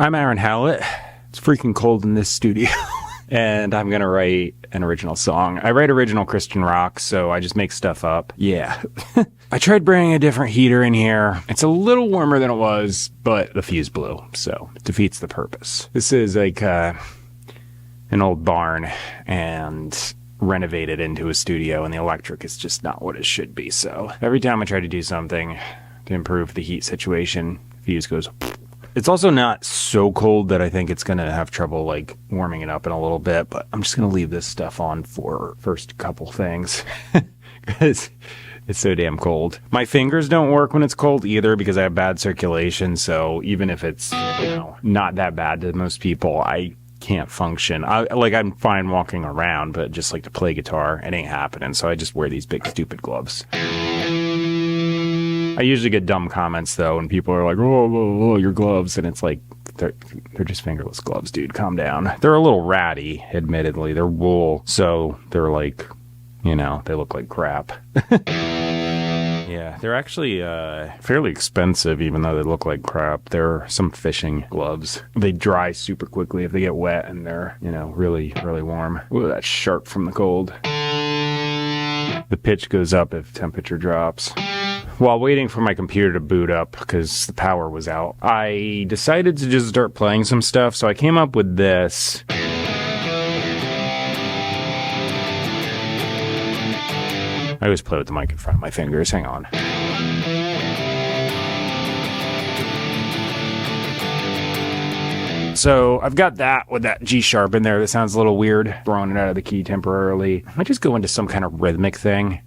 I'm Aaron Hallett. It's freaking cold in this studio. And I'm gonna write an original song. I write original Christian rock, so I just make stuff up. Yeah. I tried bringing a different heater in here. It's a little warmer than it was, but the fuse blew, so it defeats the purpose. This is like an old barn and renovated into a studio, and the electric is just not what it should be. So every time I try to do something to improve the heat situation, fuse goes. It's also not so cold that I think it's going to have trouble like warming it up in a little bit, but I'm just going to leave this stuff on for first couple things because it's so damn cold. My fingers don't work when it's cold either because I have bad circulation. So even if it's, not that bad to most people, I can't function. I'm fine walking around, but just like to play guitar, it ain't happening. So I just wear these big stupid gloves. I usually get dumb comments though, and people are like, "Oh, your gloves," and it's like they're just fingerless gloves, dude. Calm down. They're a little ratty, admittedly. They're wool, so they're like, they look like crap. Yeah, they're actually fairly expensive, even though they look like crap. They're some fishing gloves. They dry super quickly if they get wet, and they're really, really warm. Ooh, that's sharp from the cold. The pitch goes up if temperature drops. While waiting for my computer to boot up because the power was out, I decided to just start playing some stuff, so I came up with this. I always play with the mic in front of my fingers. Hang on. So I've got that with that G sharp in there. That sounds a little weird, throwing it out of the key temporarily. I might just go into some kind of rhythmic thing.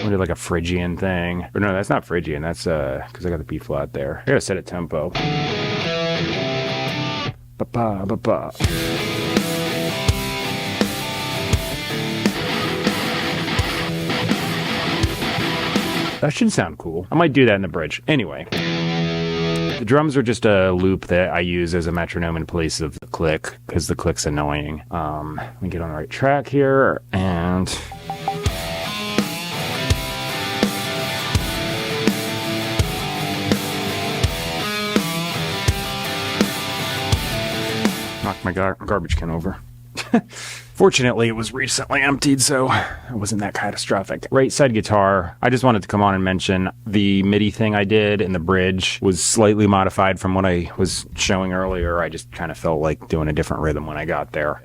Do like a Phrygian thing. But no, that's not Phrygian. That's because I got the B flat there. I gotta set a tempo. Ba-ba, ba-ba. That should sound cool. I might do that in the bridge. Anyway. The drums are just a loop that I use as a metronome in place of the click, because the click's annoying. Let me get on the right track here, and knocked my garbage can over. Fortunately, it was recently emptied, so it wasn't that catastrophic. Right side guitar, I just wanted to come on and mention the MIDI thing I did in the bridge was slightly modified from what I was showing earlier. I just kind of felt like doing a different rhythm when I got there.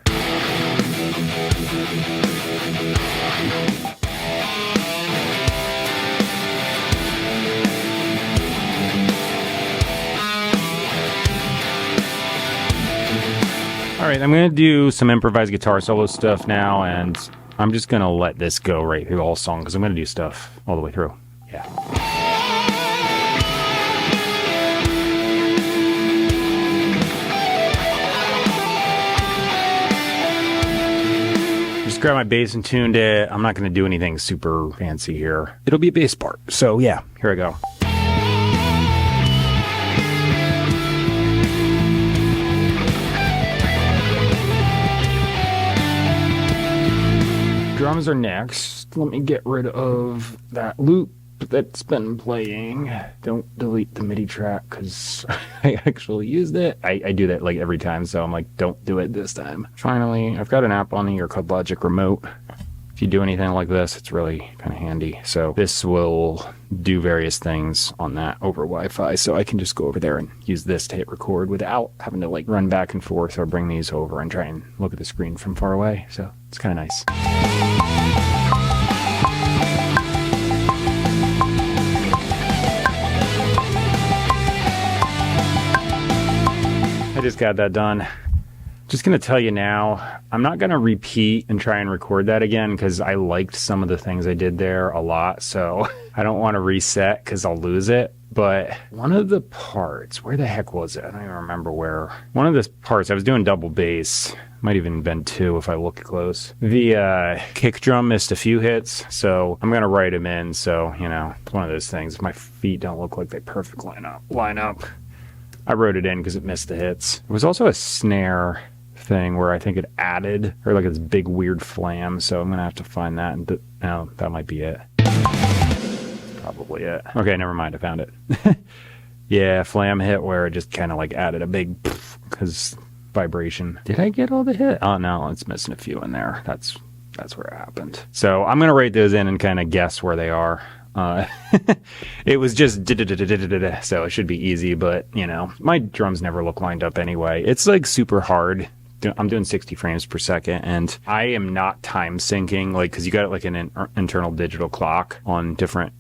All right, I'm going to do some improvised guitar solo stuff now, and I'm just going to let this go right through the whole song because I'm going to do stuff all the way through. Yeah. Just grabbed my bass and tuned it. I'm not going to do anything super fancy here. It'll be a bass part. So yeah, here I go. Drums are next. Let me get rid of that loop that's been playing. Don't delete the MIDI track because I actually used it. I do that like every time, so I'm like, don't do it this time. Finally, I've got an app on here called Logic Remote. If you do anything like this, it's really kind of handy. So this will do various things on that over Wi-Fi, so I can just go over there and use this to hit record without having to like run back and forth or bring these over and try and look at the screen from far away. So it's kind of nice. I just got that done. Just going to tell you now, I'm not going to repeat and try and record that again because I liked some of the things I did there a lot. So I don't want to reset because I'll lose it. But one of the parts, where the heck was it? I don't even remember where. One of the parts, I was doing double bass. Might even been two if I look close. The kick drum missed a few hits, so I'm going to write them in. So, it's one of those things. My feet don't look like they perfectly line up. I wrote it in because it missed the hits. There was also a snare thing where I think it added, or like this big weird flam, so I'm gonna have to find that, and that might be it. probably it. Okay, never mind. I found it. Yeah, Flam hit where it just kind of like added a big because vibration. Did I get all the hit? Oh no, it's missing a few in there. That's where it happened. So I'm gonna write those in and kind of guess where they are. It was just so it should be easy, but you know, my drums never look lined up anyway. It's like super hard. I'm doing 60 frames per second, and I am not time syncing, like, because you got like an internal digital clock on different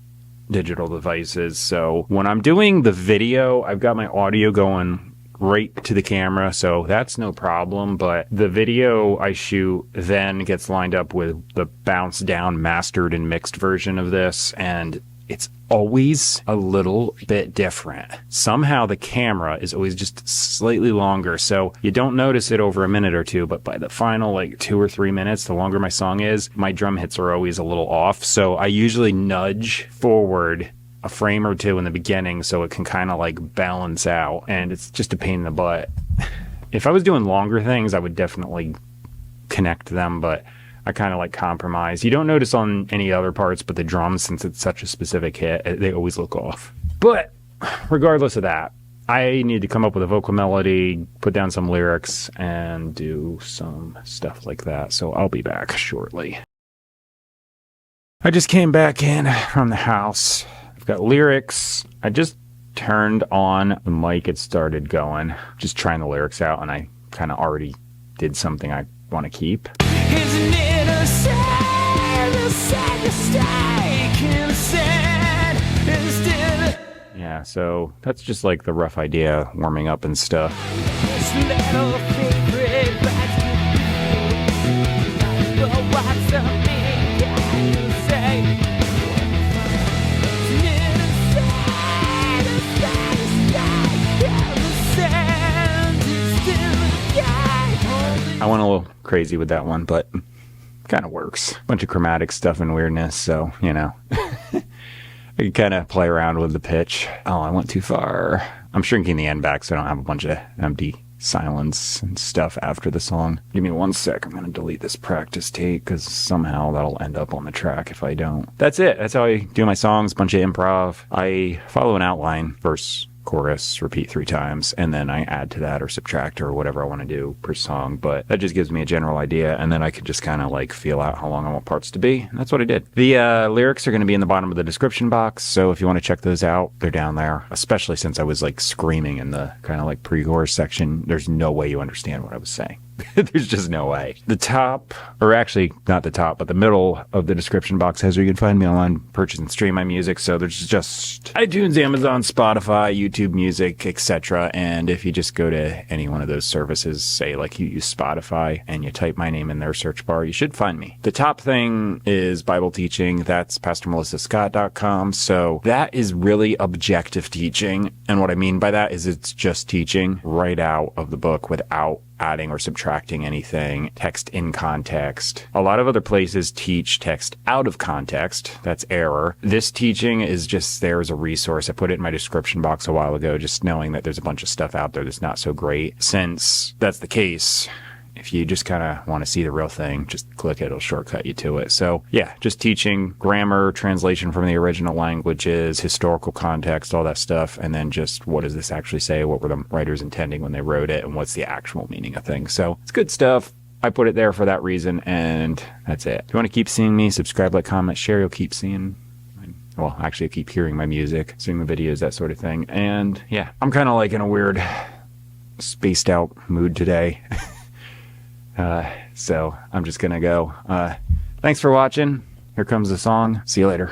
digital devices. So when I'm doing the video, I've got my audio going right to the camera, so that's no problem. But the video I shoot then gets lined up with the bounce down mastered and mixed version of this, and it's always a little bit different. Somehow the camera is always just slightly longer, so you don't notice it over a minute or two, but by the final like 2 or 3 minutes, the longer my song is, my drum hits are always a little off. So I usually nudge forward a frame or two in the beginning so it can kind of like balance out, and it's just a pain in the butt. If I was doing longer things, I would definitely connect them, but I kind of like compromise. You don't notice on any other parts, but the drums, since it's such a specific hit, they always look off. But regardless of that, I need to come up with a vocal melody, put down some lyrics, and do some stuff like that. So I'll be back shortly. I just came back in from the house. I've got lyrics. I just turned on the mic. It started going, just trying the lyrics out, and I kind of already did something I want to keep. Isn't it a sad mistake instead? Yeah, so that's just like the rough idea, warming up and stuff. I went a little crazy with that one, but kind of works. Bunch of chromatic stuff and weirdness, so, you know. I can kind of play around with the pitch. Oh, I went too far. I'm shrinking the end back so I don't have a bunch of empty silence and stuff after the song. Give me 1 sec. I'm going to delete this practice tape because somehow that'll end up on the track if I don't. That's it. That's how I do my songs. Bunch of improv. I follow an outline, verse, chorus, repeat 3 times, and then I add to that or subtract or whatever I want to do per song. But that just gives me a general idea, and then I can just kind of like feel out how long I want parts to be. And that's what I did. The lyrics are going to be in the bottom of the description box, so if you want to check those out, they're down there. Especially since I was like screaming in the kind of like pre-chorus section. There's no way you understand what I was saying. There's just no way. The top, or actually not the top, but the middle of the description box has where you can find me online, purchase and stream my music. So there's just iTunes, Amazon, Spotify, YouTube Music, etc. And if you just go to any one of those services, say like you use Spotify, and you type my name in their search bar, you should find me. The top thing is Bible teaching. That's PastorMelissaScott.com. So that is really objective teaching. And what I mean by that is it's just teaching right out of the book without adding or subtracting anything, text in context. A lot of other places teach text out of context. That's error. This teaching is just there as a resource. I put it in my description box a while ago, just knowing that there's a bunch of stuff out there that's not so great. Since that's the case, if you just kind of want to see the real thing, just click it. It'll shortcut you to it. So yeah, just teaching grammar, translation from the original languages, historical context, all that stuff. And then just what does this actually say? What were the writers intending when they wrote it? And what's the actual meaning of things? So it's good stuff. I put it there for that reason. And that's it. If you want to keep seeing me, subscribe, like, comment, share. You'll keep seeing, well, actually I keep hearing my music, seeing the videos, that sort of thing. And yeah, I'm kind of like in a weird spaced out mood today. So I'm just gonna go. Thanks for watching. Here comes the song. See you later.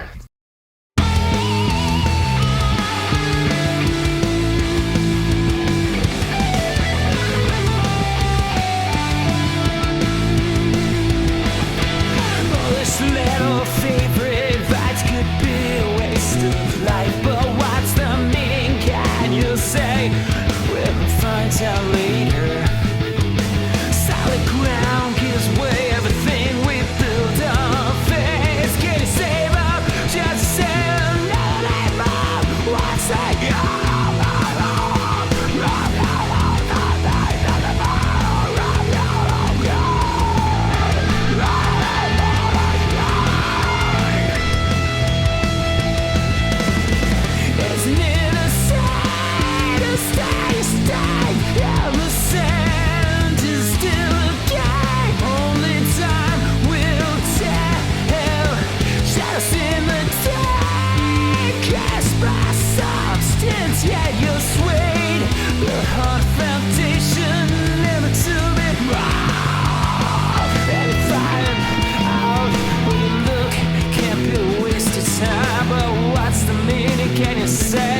Way everything we build up face. Can you save up? yet you're swayed. The hard foundation never to be wrong. And find out when you look, can't be a waste of time. But what's the meaning? Can you say?